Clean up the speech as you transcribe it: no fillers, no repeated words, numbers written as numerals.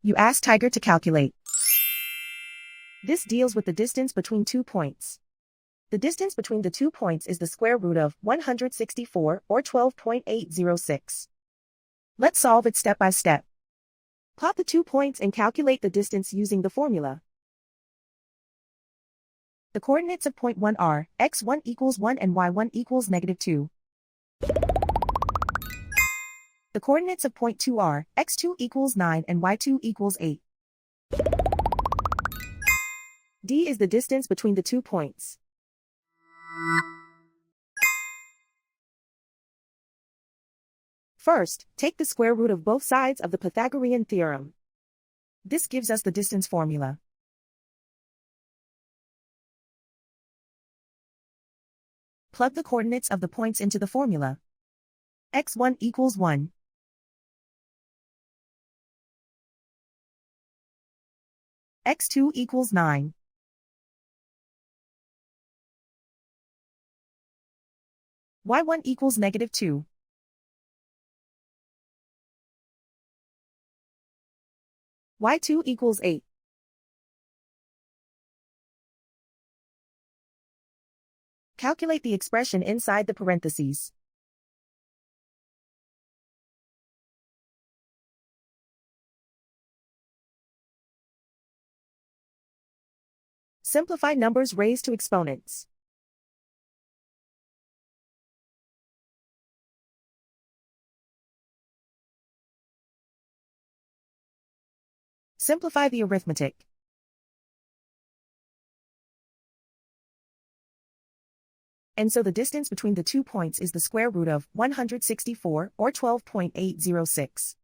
You ask Tiger to calculate. This deals with the distance between 2 points. The distance between the 2 points is the square root of 164, or 12.806. Let's solve it step by step. Plot the 2 points and calculate the distance using the formula. The coordinates of point 1 are x1 equals 1 and y1 equals -2. The coordinates of point 2 are x2 equals 9 and y2 equals 8. D is the distance between the 2 points. First, take the square root of both sides of the Pythagorean theorem. This gives us the distance formula. Plug the coordinates of the points into the formula. x1 equals 1. x2 equals 9. y1 equals -2. y2 equals 8. Calculate the expression inside the parentheses. Simplify numbers raised to exponents. Simplify the arithmetic. And so the distance between the 2 points is the square root of 164, or 12.806.